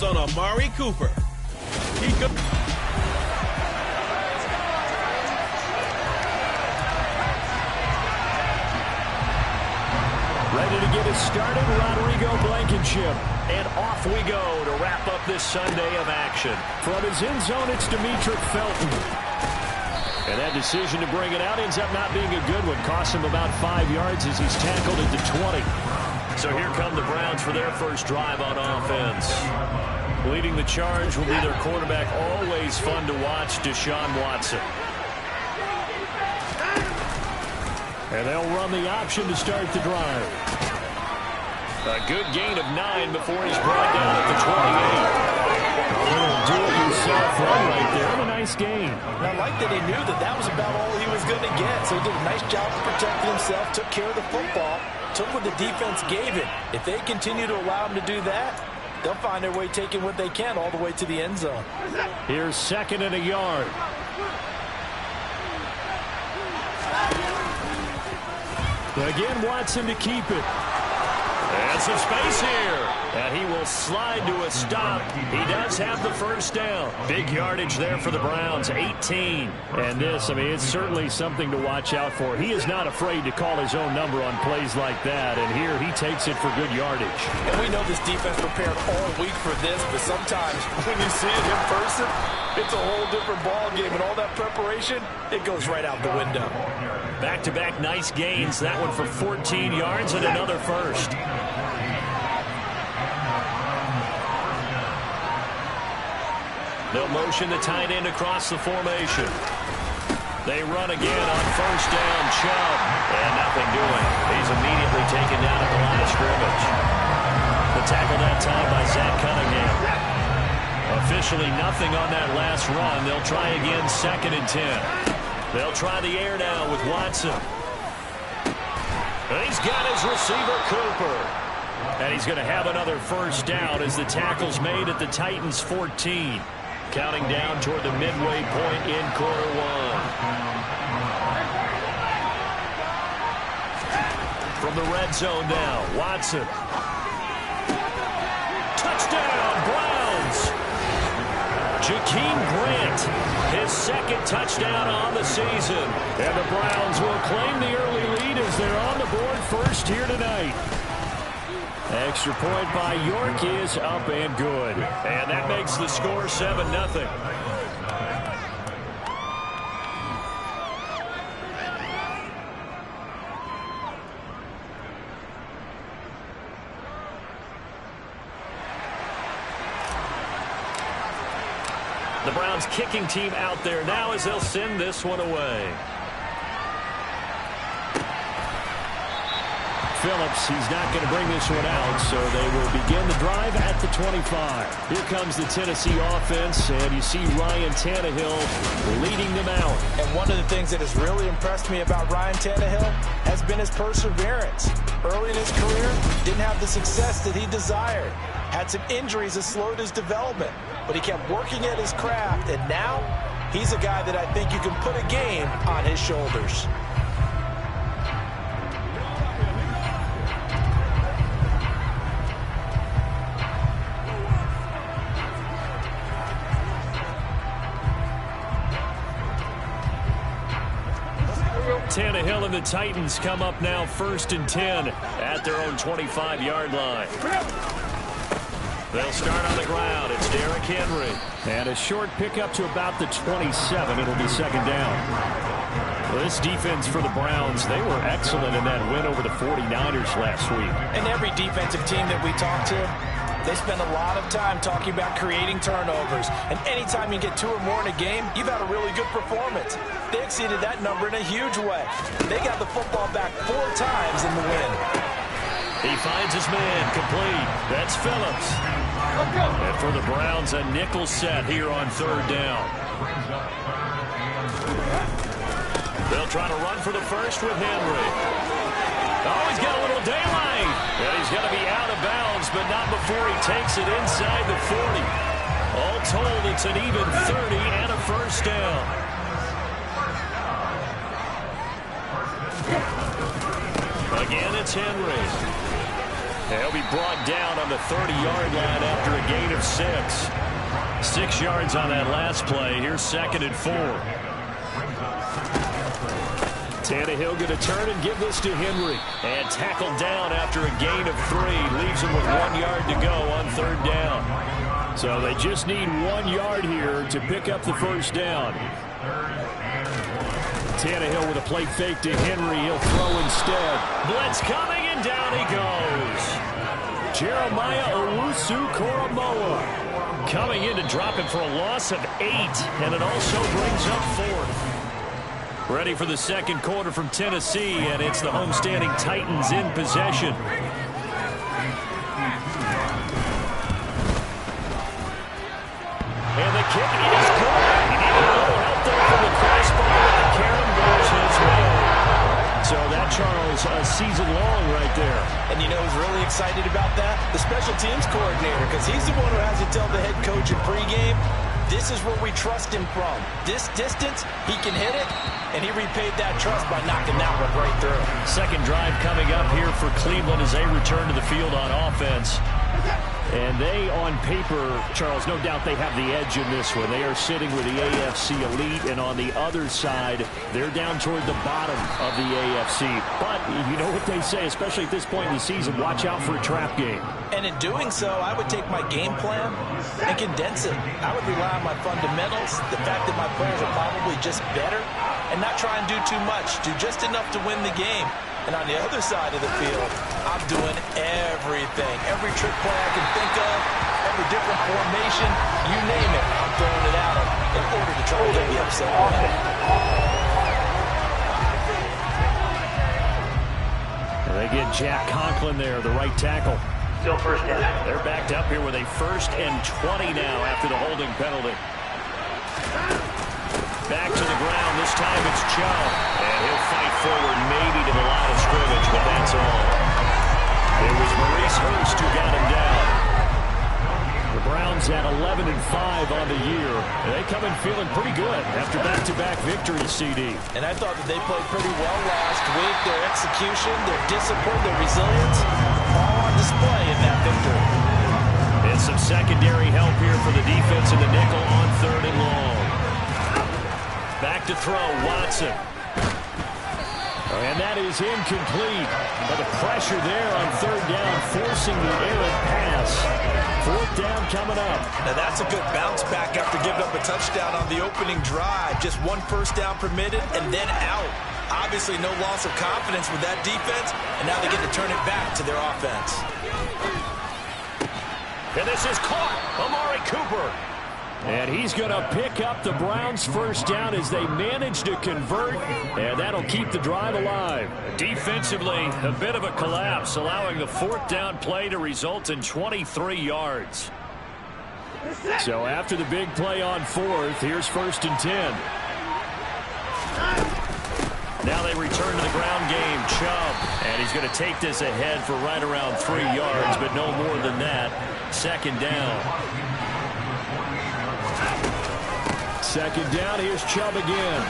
On Amari Cooper. He could. Ready to get us started, Rodrigo Blankenship. And off we go to wrap up this Sunday of action. From his end zone, it's Demetric Felton. And that decision to bring it out ends up not being a good one. Costs him about 5 yards as he's tackled into 20. So here come the Browns for their first drive on offense. Leading the charge will be their quarterback, always fun to watch, Deshaun Watson. And they'll run the option to start the drive. A good gain of 9 before he's brought down at the 28. Do-it-yourself run right there. And a nice gain. And I like that he knew that that was about all he was going to get. So he did a nice job of protecting himself, took care of the football, took what the defense gave him. If they continue to allow him to do that, they'll find their way taking what they can all the way to the end zone. Here's 2nd and a yard. Again, Watson to keep it. And some space here. And he will slide to a stop. He does have the first down. Big yardage there for the Browns, 18. And this, I mean, it's certainly something to watch out for. He is not afraid to call his own number on plays like that. And here he takes it for good yardage. And we know this defense prepared all week for this, but sometimes when you see it in person, it's a whole different ball game. And all that preparation, it goes right out the window. Back-to-back nice gains. That one for 14 yards and another first. They'll motion the tight end across the formation. They run again on first down. Chubb. And nothing doing. He's immediately taken down at the line of scrimmage. The tackle that time by Zach Cunningham. Officially nothing on that last run. They'll try again 2nd and 10. They'll try the air now with Watson. And he's got his receiver, Cooper. And he's going to have another first down as the tackle's made at the Titans' 14. Counting down toward the midway point in quarter one. From the red zone now, Watson. Touchdown, Browns! Jakeem Grant, his 2nd touchdown on the season. And the Browns will claim the early lead as they're on the board first here tonight. Extra point by York is up and good. And that makes the score 7-0. The Browns kicking team out there now as they'll send this one away. Phillips, he's not going to bring this one out, so they will begin the drive at the 25. Here comes the Tennessee offense, and you see Ryan Tannehill leading them out. And one of the things that has really impressed me about Ryan Tannehill has been his perseverance. Early in his career, didn't have the success that he desired. Had some injuries that slowed his development, but he kept working at his craft, and now he's a guy that I think you can put a game on his shoulders. Tannehill and the Titans come up now 1st and 10 at their own 25-yard line. They'll start on the ground. It's Derrick Henry. And a short pickup to about the 27. It'll be 2nd down. Well, this defense for the Browns, they were excellent in that win over the 49ers last week. And every defensive team that we talk to, they spend a lot of time talking about creating turnovers. And anytime you get 2 or more in a game, you've had a really good performance. They exceeded that number in a huge way. They got the football back 4 times in the win. He finds his man complete. That's Phillips. And for the Browns, a nickel set here on 3rd down. They'll try to run for the first with Henry. Oh, he's got a little daylight. And he's going to be out of bounds, but not before he takes it inside the 40. All told, it's an even 30 and a first down. Again, it's Henry. He'll be brought down on the 30-yard line after a gain of 6. 6 yards on that last play. Here's 2nd and 4. Tannehill going to turn and give this to Henry. And tackled down after a gain of 3. Leaves him with 1 yard to go on 3rd down. So they just need 1 yard here to pick up the first down. Tannehill with a play fake to Henry. He'll throw instead. Blitz coming, and down he goes. Jeremiah Owusu-Koramoah coming in to drop him for a loss of 8. And it also brings up 4th. Ready for the second quarter from Tennessee, and it's the homestanding Titans in possession. And the kick is good. He needed a little help there from the crossbar, but the Karen goes his way. So that, Charles, a season long right there. And you know who's really excited about that? The special teams coordinator, because he's the one who has to tell the head coach in pregame, this is where we trust him from. This distance, he can hit it, and he repaid that trust by knocking that one right through. Second drive coming up here for Cleveland as they return to the field on offense. And they, on paper, Charles, no doubt they have the edge in this one. They are sitting with the AFC elite, and on the other side, they're down toward the bottom of the AFC. But you know what they say, especially at this point in the season, watch out for a trap game. And in doing so, I would take my game plan and condense it. I would rely on my fundamentals, the fact that my players are probably just better, and not try and do too much, do just enough to win the game. And on the other side of the field, I'm doing everything. Every trick play I can think of, every different formation, you name it, I'm throwing it at them in order to try to get the upset win. And they get Jack Conklin there, the right tackle. Still first down. They're backed up here with a 1st and 20 now after the holding penalty. Back to the ground. This time it's Chubb. And he'll fight forward maybe to the line of scrimmage, but that's all. It was Maurice Hurst who got him down. The Browns at 11-5 on the year. And they come in feeling pretty good after back-to-back victories, CD. And I thought that they played pretty well last week. Their execution, their discipline, their resilience, all on display in that victory. And some secondary help here for the defense in the nickel on 3rd and long. Back to throw, Watson. And that is incomplete. But the pressure there on 3rd down, forcing the errant pass. 4th down coming up. Now that's a good bounce back after giving up a touchdown on the opening drive. Just 1 first down permitted and then out. Obviously no loss of confidence with that defense, and now they get to turn it back to their offense. And this is caught. Amari Cooper. And he's going to pick up the Browns' first down as they manage to convert, and that'll keep the drive alive. Defensively, a bit of a collapse, allowing the 4th down play to result in 23 yards. So after the big play on 4th, here's 1st and 10. Now they return to the ground game. Chubb, and he's going to take this ahead for right around 3 yards, but no more than that. 2nd down. 2nd down, here's Chubb again.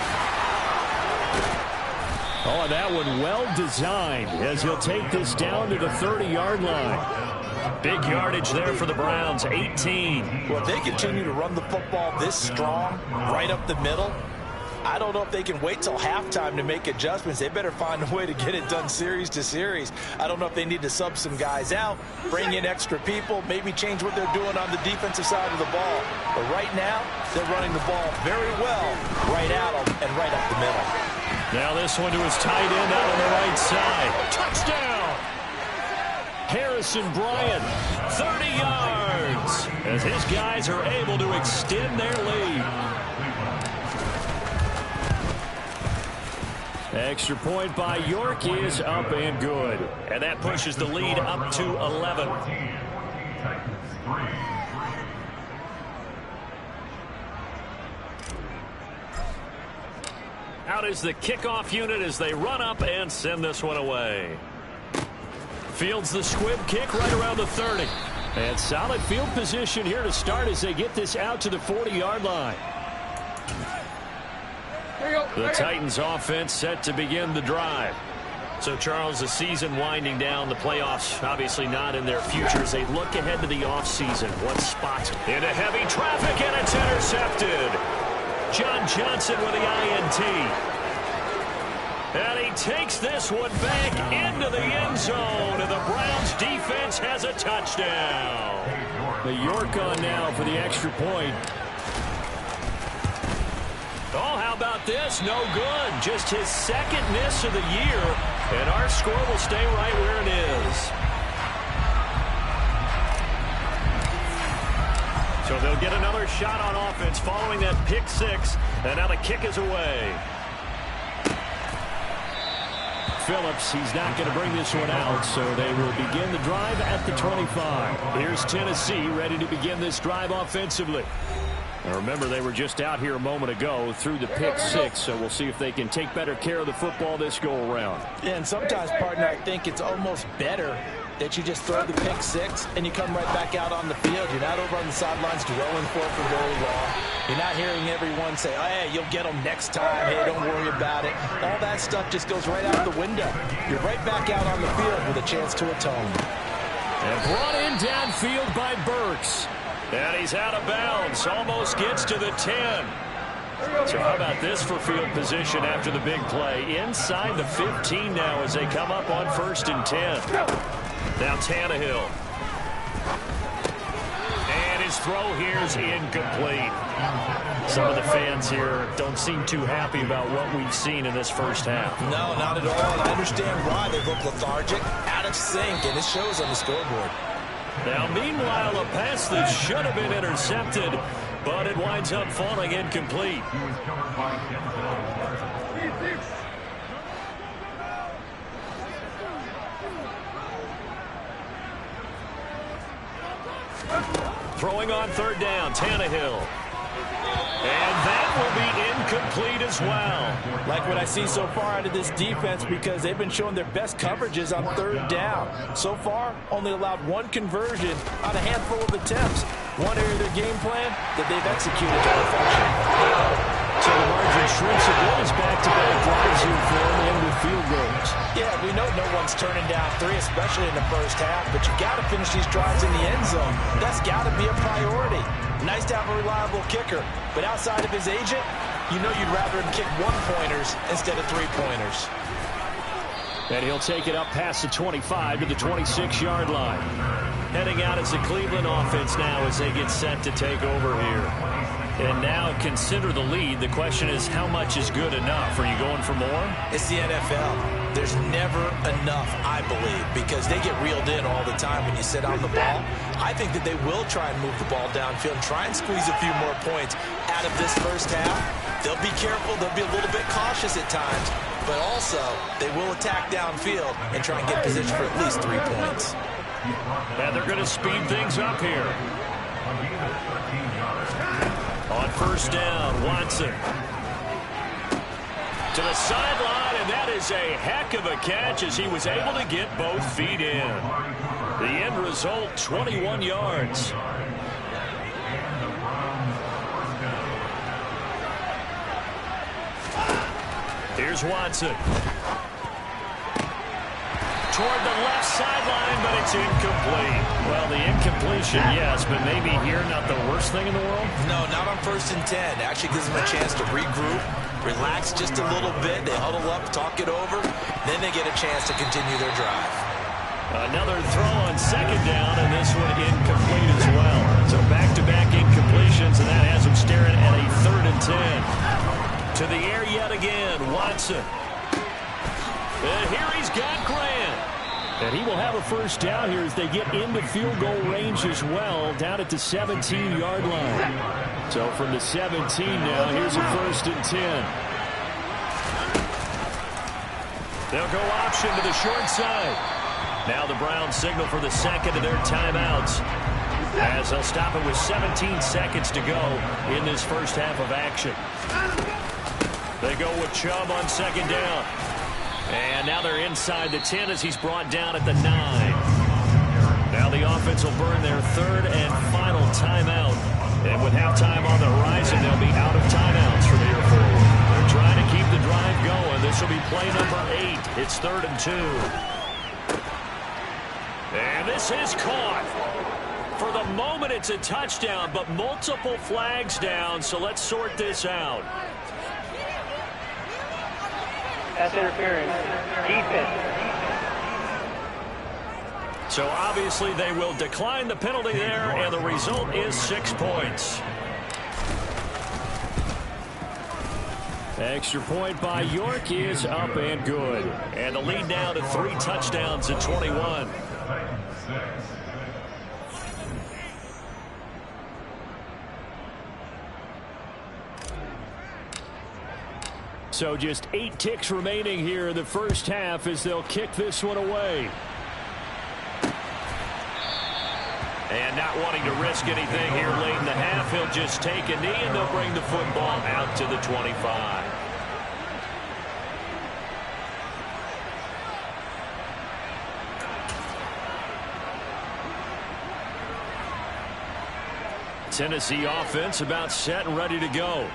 Oh, and that one well designed as he'll take this down to the 30-yard line. Big yardage there for the Browns, 18. Well, if they continue to run the football this strong, right up the middle, I don't know if they can wait till halftime to make adjustments. They better find a way to get it done series to series. I don't know if they need to sub some guys out, bring in extra people, maybe change what they're doing on the defensive side of the ball. But right now, they're running the ball very well right at them and right up the middle. Now this one to his tight end out on the right side. Touchdown! Harrison Bryant, 30 yards, as his guys are able to extend their lead. Extra point by York is up and good. And that pushes the lead up to 11. Out is the kickoff unit as they run up and send this one away. Fields the squib kick right around the 30. And solid field position here to start as they get this out to the 40-yard line. The Titans offense set to begin the drive. So, Charles, the season winding down, the playoffs obviously not in their future as they look ahead to the offseason. What spots into heavy traffic, and it's intercepted. John Johnson with the INT. And he takes this one back into the end zone, and the Browns defense has a touchdown. The York on now for the extra point. Oh, how about this? No good. Just his second miss of the year, and our score will stay right where it is. So they'll get another shot on offense following that pick six, and now the kick is away. Phillips, he's not going to bring this one out, so they will begin the drive at the 25. Here's Tennessee ready to begin this drive offensively. Now remember, they were just out here a moment ago through the pick six, so we'll see if they can take better care of the football this go-around. Yeah, and sometimes, partner, I think it's almost better that you just throw the pick six and you come right back out on the field. You're not over on the sidelines dwelling for very long. You're not hearing everyone say, oh, hey, you'll get them next time. Hey, don't worry about it. All that stuff just goes right out the window. You're right back out on the field with a chance to atone. And brought in downfield by Burks. And he's out of bounds. Almost gets to the 10. So how about this for field position after the big play? Inside the 15 now as they come up on 1st and 10. Now Tannehill. And his throw here is incomplete. Some of the fans here don't seem too happy about what we've seen in this first half. No, not at all. And I understand why. They look lethargic, out of sync, and it shows on the scoreboard. Now, meanwhile, a pass that should have been intercepted, but it winds up falling incomplete. Throwing on 3rd down, Tannehill. And that will be incomplete as well. Like what I see so far out of this defense, because they've been showing their best coverages on 3rd down. So far, only allowed 1 conversion on a handful of attempts. One area of their game plan that they've executed to perfection. So the margin shrinks a bit as back-to-back drives here for them and with field goals. Yeah, we know no one's turning down 3, especially in the first half, but you've got to finish these drives in the end zone. That's got to be a priority. Nice to have a reliable kicker, but outside of his agent, you know you'd rather him kick 1-pointers instead of 3-pointers. And he'll take it up past the 25 to the 26-yard line. Heading out as the Cleveland offense now as they get set to take over here. And now consider the lead. The question is, how much is good enough? Are you going for more? It's the NFL. There's never enough, I believe, because they get reeled in all the time when you sit on the ball. I think that they will try and move the ball downfield and try and squeeze a few more points out of this first half. They'll be careful. They'll be a little bit cautious at times, but also they will attack downfield and try and get position for at least 3 points. And they're going to speed things up here. On 1st down, Watson. To the sideline, and that is a heck of a catch as he was able to get both feet in. The end result, 21 yards. Here's Watson. Toward the left sideline, but it's incomplete. Well, the incompletion, yes, but maybe here not the worst thing in the world? No, not on 1st and 10. Actually gives them a chance to regroup, relax just a little bit. They huddle up, talk it over. Then they get a chance to continue their drive. Another throw on 2nd down, and this one incomplete as well. So back-to-back incompletions, and that has them staring at a 3rd and 10. To the air yet again, Watson. And here he's got Grant. And he will have a 1st down here as they get into field goal range as well, down at the 17-yard line. So from the 17 now, here's a 1st and 10. They'll go option to the short side. Now the Browns signal for the 2nd of their timeouts, as they'll stop it with 17 seconds to go in this first half of action. They go with Chubb on 2nd down. And now they're inside the 10 as he's brought down at the 9. Now the offense will burn their 3rd and final timeout. And with halftime on the horizon, they'll be out of timeouts from here forward. They're trying to keep the drive going. and this will be play number 8. It's 3rd and 2. And this is caught. For the moment, it's a touchdown, but multiple flags down, so let's sort this out. That's interference. Defense. So obviously they will decline the penalty there, and the result is 6 points. Extra point by York is up and good. And the lead now to 3 touchdowns at 21. So just 8 ticks remaining here in the first half as they'll kick this one away. And not wanting to risk anything here late in the half, he'll just take a knee and they'll bring the football out to the 25. Tennessee offense about set and ready to go.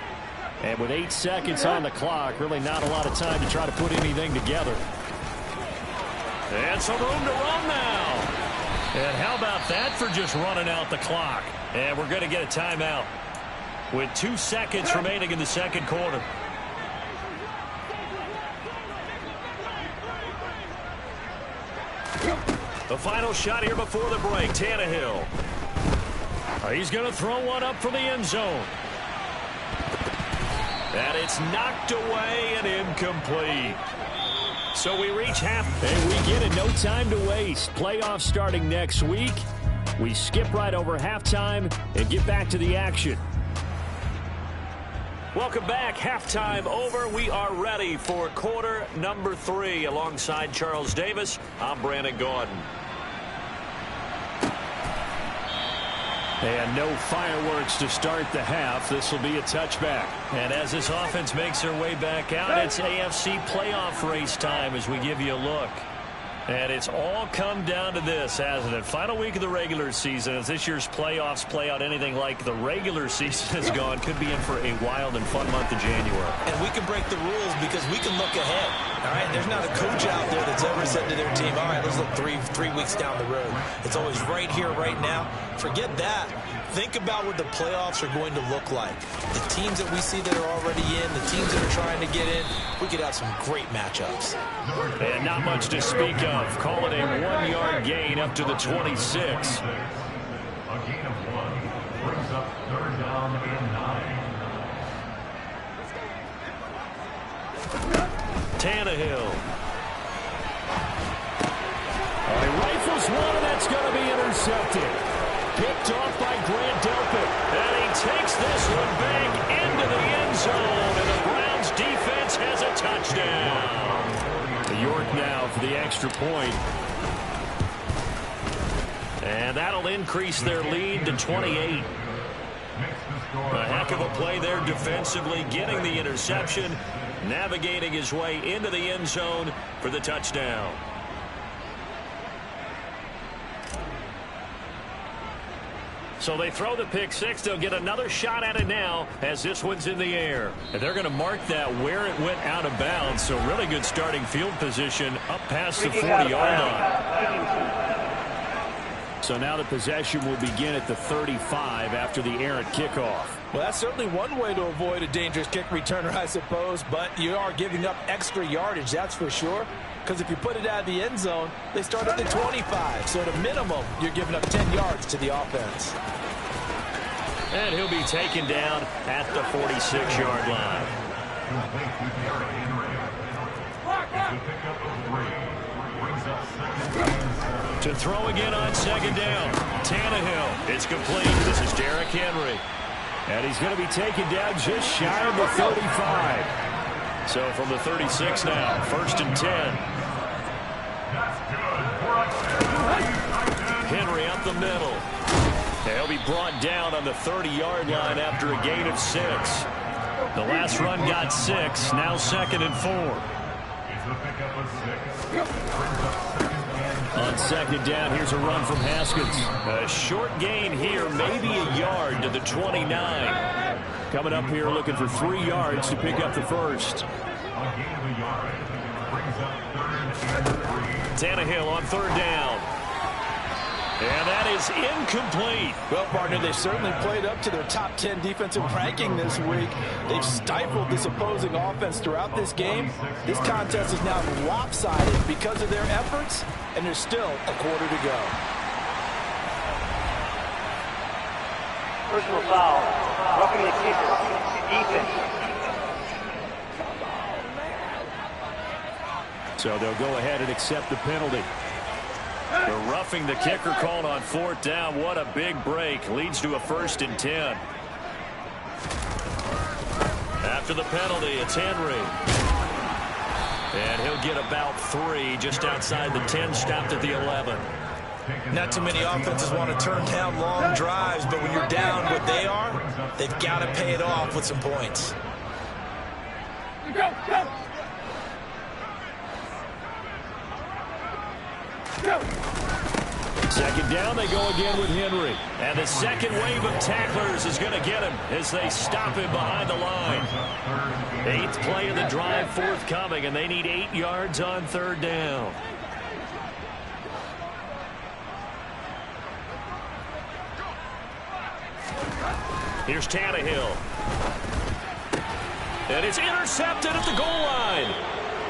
And with 8 seconds on the clock, really not a lot of time to try to put anything together. And some room to run now. And how about that for just running out the clock? And we're going to get a timeout with 2 seconds remaining in the second quarter. The final shot here before the break. Tannehill. He's going to throw one up for the end zone. And it's knocked away and incomplete. So we reach half. And we get it. No time to waste. Playoffs starting next week. We skip right over halftime and get back to the action. Welcome back. Halftime over. We are ready for quarter number 3. Alongside Charles Davis, I'm Brandon Gaudin. And no fireworks to start the half. This will be a touchback. And as this offense makes their way back out, it's AFC playoff race time as we give you a look. And it's all come down to this, hasn't it? Final week of the regular season. As this year's playoffs play out anything like the regular season has gone, could be in for a wild and fun month of January. And we can break the rules because we can look ahead. All right, there's not a coach out there that's ever said to their team, all right, let's look three weeks down the road. It's always right here, right now. Forget that. Think about what the playoffs are going to look like. The teams that we see that are already in, the teams that are trying to get in, we could have some great matchups. And not much to speak of. Call it a 1-yard gain up to the 26. A gain of 1 brings up 3rd down and 9. Tannehill. He rifles one, and that's going to be intercepted. Picked off by Grant Delpit. And he takes this one back into the end zone. And the Browns defense has a touchdown. York now for the extra point. And that'll increase their lead to 28. A heck of a play there defensively, getting the interception, navigating his way into the end zone for the touchdown. So they throw the pick 6. They'll get another shot at it now as this one's in the air. And they're going to mark that where it went out of bounds. So really good starting field position up past the 40-yard line. So now the possession will begin at the 35 after the errant kickoff. Well, that's certainly one way to avoid a dangerous kick returner, I suppose. But you are giving up extra yardage, that's for sure. Because if you put it out of the end zone, they start at the 25. So at a minimum, you're giving up 10 yards to the offense. And he'll be taken down at the 46-yard line. To throw again on 2nd down. Tannehill. It's complete. This is Derrick Henry. And he's going to be taken down just shy of the 35. So from the 36 now, 1st and 10. Henry up the middle. He'll be brought down on the 30-yard line after a gain of 6. The last run got 6. Now 2nd and 4. On 2nd down, here's a run from Haskins. A short gain here, maybe a yard to the 29. Coming up here looking for 3 yards to pick up the first. A gain of a yard. Brings up 3rd and 3. Tannehill on 3rd down. And that is incomplete. Well, partner, they certainly played up to their top 10 defensive ranking this week. They've stifled this opposing offense throughout this game. This contest is now lopsided because of their efforts, and there's still a quarter to go. Personal foul. Roughing the kicker. Defense. So they'll go ahead and accept the penalty. The roughing the kicker called on 4th down. What a big break. Leads to a 1st and 10. After the penalty, it's Henry. And he'll get about 3 just outside the 10, stopped at the 11. Not too many offenses want to turn down long drives, but when you're down what they are, they've got to pay it off with some points. Go, go. Go. 2nd down, they go again with Henry. And the second wave of tacklers is going to get him as they stop him behind the line. 8th play of the drive forthcoming, and they need 8 yards on 3rd down. Here's Tannehill. And it's intercepted at the goal line.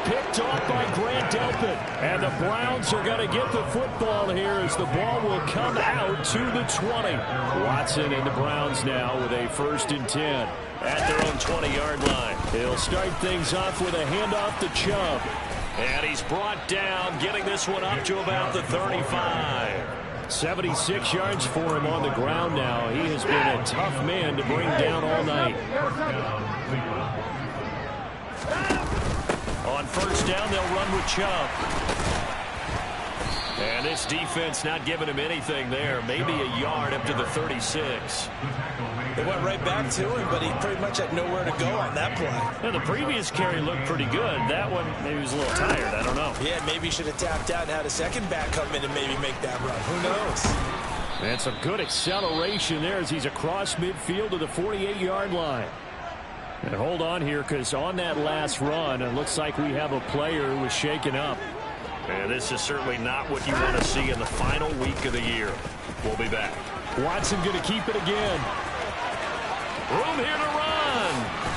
Picked off by Grant Delpit. And the Browns are going to get the football here as the ball will come out to the 20. Watson and the Browns now with a 1st and 10 at their own 20-yard line. He'll start things off with a handoff to Chubb. And he's brought down, getting this one up to about the 35. 76 yards for him on the ground now. He has been a tough man to bring down all night. On 1st down, they'll run with Chubb. And this defense not giving him anything there. Maybe a yard up to the 36. They went right back to him, but he pretty much had nowhere to go on that play. Yeah, the previous carry looked pretty good. That one, maybe he was a little tired. I don't know. Yeah, maybe he should have tapped out and had a second back come in and maybe make that run. Who knows? And some good acceleration there as he's across midfield to the 48-yard line. And hold on here, because on that last run, it looks like we have a player who was shaken up. And this is certainly not what you want to see in the final week of the year. We'll be back. Watson going to keep it again. Room here to run.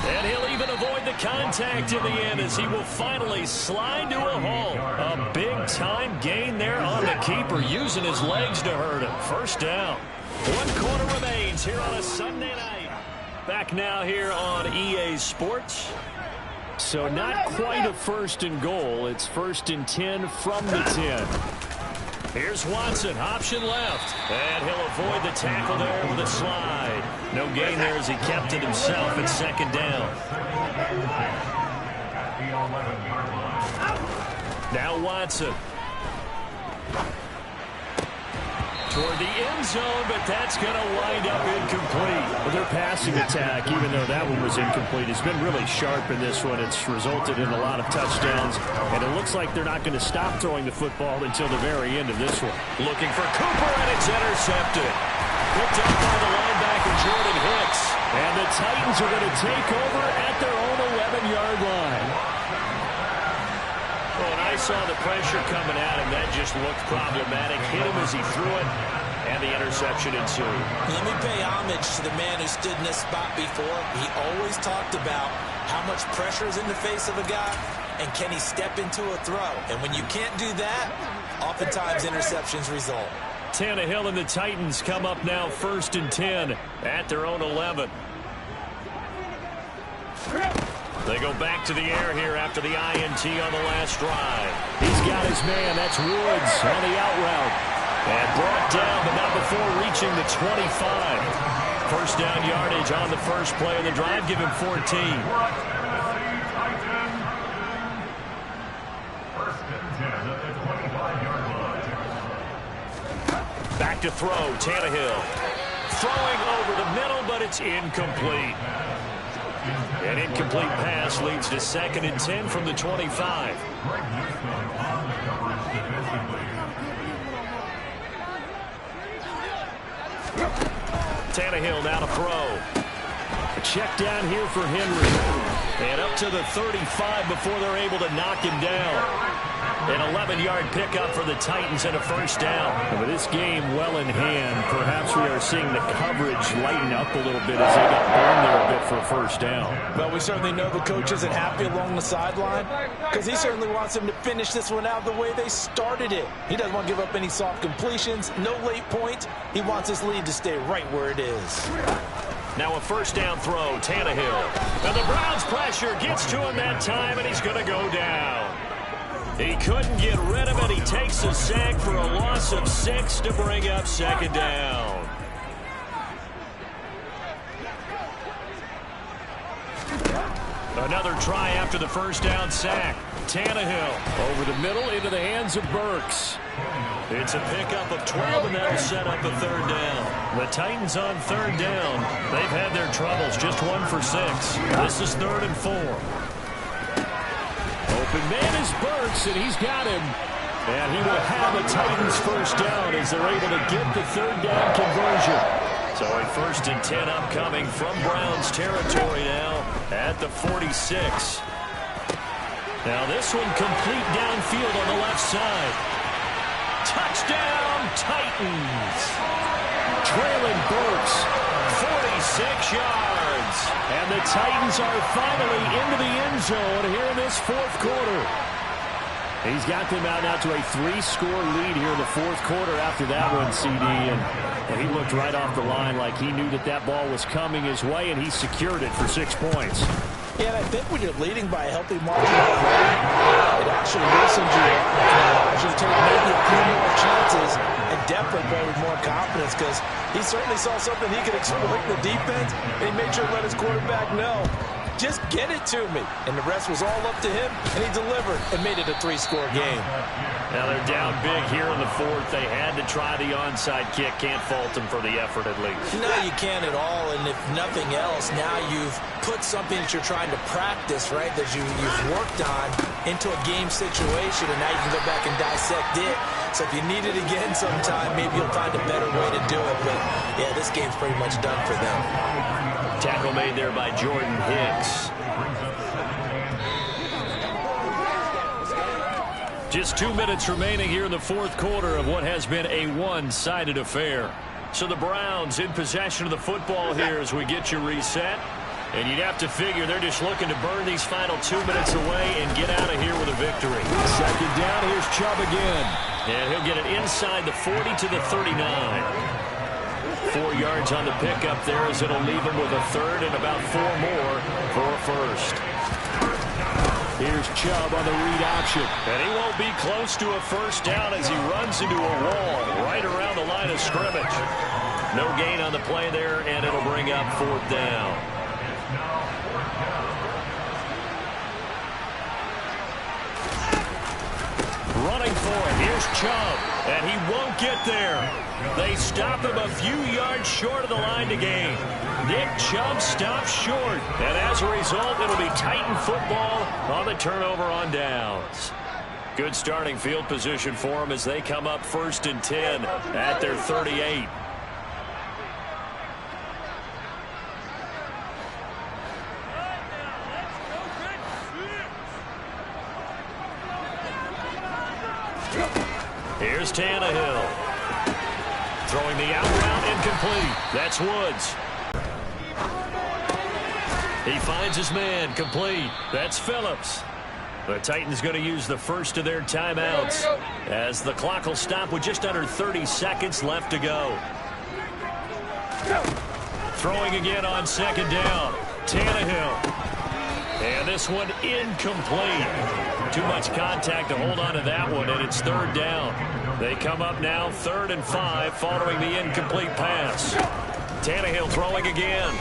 And he'll even avoid the contact in the end as he will finally slide to a halt. A big-time gain there on the keeper, using his legs to hurt him. 1st down. 1 quarter remains here on a Sunday night. Back now here on EA Sports. So not quite a 1st and goal. It's 1st and 10 from the 10. Here's Watson, option left. And he'll avoid the tackle there with a slide. No gain there as he kept it himself at 2nd down. Now Watson. Toward the end zone, but that's going to wind up incomplete. Well, their passing attack, even though that one was incomplete, has been really sharp in this one. It's resulted in a lot of touchdowns, and it looks like they're not going to stop throwing the football until the very end of this one. Looking for Cooper, and it's intercepted. Picked up by the linebacker, Jordan Hicks. And the Titans are going to take over at their own 11-yard line. Well, and I saw the pressure coming at him. That just looked problematic. Hit him as he threw it, and the interception ensued. Let me pay homage to the man who stood in this spot before. He always talked about how much pressure is in the face of a guy, and can he step into a throw. And when you can't do that, oftentimes interceptions result. Tannehill and the Titans come up now 1st and 10 at their own 11. They go back to the air here after the INT on the last drive. He's got his man. That's Woods on the out route. And brought down, but not before reaching the 25. 1st down yardage on the first play of the drive. Give him 14. Back to throw, Tannehill. Throwing over the middle, but it's incomplete. An incomplete pass leads to 2nd and 10 from the 25. Tannehill now to throw. check down here for Henry. And up to the 35 before they're able to knock him down. An 11-yard pickup for the Titans and a first down. With this game well in hand, perhaps we are seeing the coverage lighten up a little bit as they got burned there a bit for a first down. Well, we certainly know the coach isn't happy along the sideline because he certainly wants them to finish this one out the way they started it. He doesn't want to give up any soft completions, no late points. He wants his lead to stay right where it is. Now a first down throw, Tannehill. And the Browns pressure gets to him that time, and he's going to go down. He couldn't get rid of it. He takes a sack for a loss of 6 to bring up second down. Another try after the first down sack. Tannehill over the middle into the hands of Burks. It's a pickup of 12, and that'll set up a third down. The Titans on third down. They've had their troubles, just 1 for 6. This is 3rd and 4. Open man is Burks, and he's got him. And he will have a Titans first down as they're able to get the third down conversion. So a 1st and 10 upcoming from Browns territory now at the 46. Now this one complete downfield on the left side. Touchdown Titans. Traylon Burks, 46 yards. and the Titans are finally into the end zone here in this fourth quarter. He's got them out now to a 3-score lead here in the fourth quarter after that one, CD. And he looked right off the line like he knew that that ball was coming his way, and he secured it for 6 points. Yeah, and I think when you're leading by a healthy margin already, it actually loosens you up. It allows you to take maybe a few more chances and definitely play with more confidence because he certainly saw something he could exploit in the defense, and he made sure to let his quarterback know, just get it to me. And the rest was all up to him, and he delivered and made it a 3-score game. Now they're down big here in the fourth. They had to try the onside kick. Can't fault them for the effort at least. No, you can't at all. And if nothing else, now you've put something that you're trying to practice, right, that you've worked on into a game situation, and now you can go back and dissect it. So if you need it again sometime, maybe you'll find a better way to do it. But, yeah, this game's pretty much done for them. Tackle made there by Jordan Hicks. Just 2 minutes remaining here in the fourth quarter of what has been a one-sided affair. So the Browns in possession of the football here as we get you reset. And you'd have to figure they're just looking to burn these final 2 minutes away and get out of here with a victory. Second down, here's Chubb again. And he'll get it inside the 40 to the 39. 4 yards on the pickup there as it'll leave him with a third and about 4 more for a first. Here's Chubb on the read option. And he won't be close to a first down as he runs into a wall right around the line of scrimmage. No gain on the play there, and it'll bring up 4th down. Running for it. Here's Chubb, and he won't get there. They stop him a few yards short of the line to gain. Nick Chubb stops short, and as a result, it'll be Titan football on the turnover on downs. Good starting field position for them as they come up 1st and 10 at their 38. Here's Tannehill. Throwing the out route incomplete. That's Woods. He finds his man complete. That's Phillips. The Titans going to use the first of their timeouts as the clock will stop with just under 30 seconds left to go. Throwing again on second down. Tannehill. And this one incomplete. Too much contact to hold on to that one, and it's 3rd down. They come up now 3rd and 5 following the incomplete pass. Tannehill throwing again.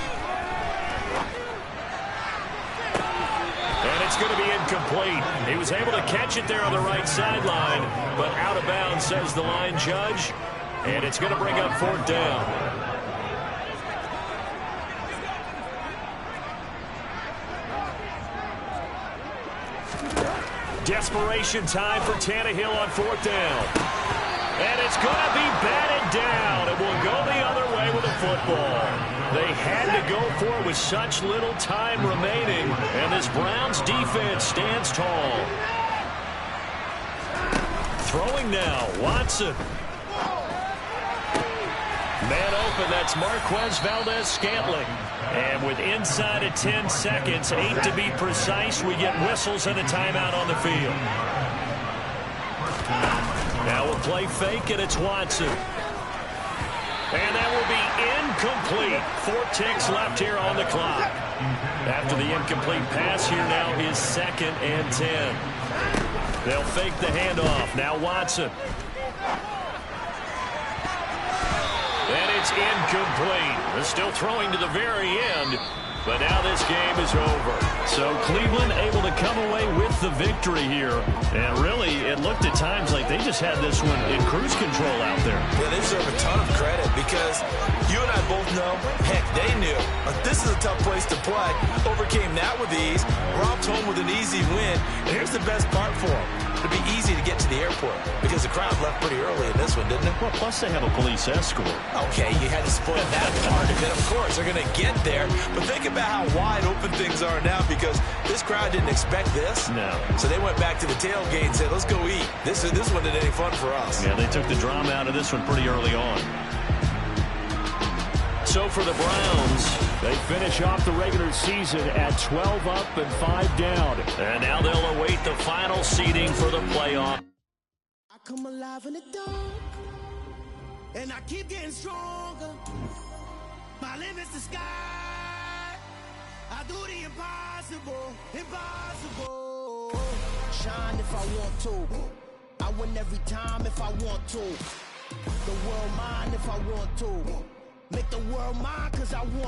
And it's going to be incomplete. He was able to catch it there on the right sideline, but out of bounds, says the line judge. And it's going to bring up 4th down. Desperation time for Tannehill on 4th down. And it's going to be batted down. It will go the other way with the football. They had to go for it with such little time remaining, and this Browns defense stands tall. Throwing now, Watson. Man open, that's Marquez Valdes-Scantling. And with inside of 10 seconds, 8 to be precise, we get whistles and a timeout on the field. Now we'll play fake, and it's Watson. And that will be incomplete. 4 ticks left here on the clock. After the incomplete pass, here now is 2nd and 10. They'll fake the handoff. Now Watson. And it's incomplete. They're still throwing to the very end, but now this game is over. So Cleveland able to come away with the victory here. And really, it looked at times like they just had this one in cruise control out there. Yeah, they deserve a ton of credit because you and I both know, heck, they knew. This is a tough place to play. Overcame that with ease. Robbed home with an easy win. And here's the best part for them. It'd be easy to get to the airport because the crowd left pretty early in this one, didn't it? Well, plus they have a police escort. Okay, you had to spoil that part of it. Of course, they're going to get there. But think about how wide open things are now because this crowd didn't expect this. No. So they went back to the tailgate and said, let's go eat. This wasn't any fun for us. Yeah, they took the drama out of this one pretty early on. So for the Browns, They finish off the regular season at 12 up and 5 down. and now they'll await the final seeding for the playoff. I come alive in the dark, and I keep getting stronger. My limit's the sky. I do the impossible, impossible. Shine if I want to. I win every time if I want to. The world mine if I want to. Make the world mine 'cause I want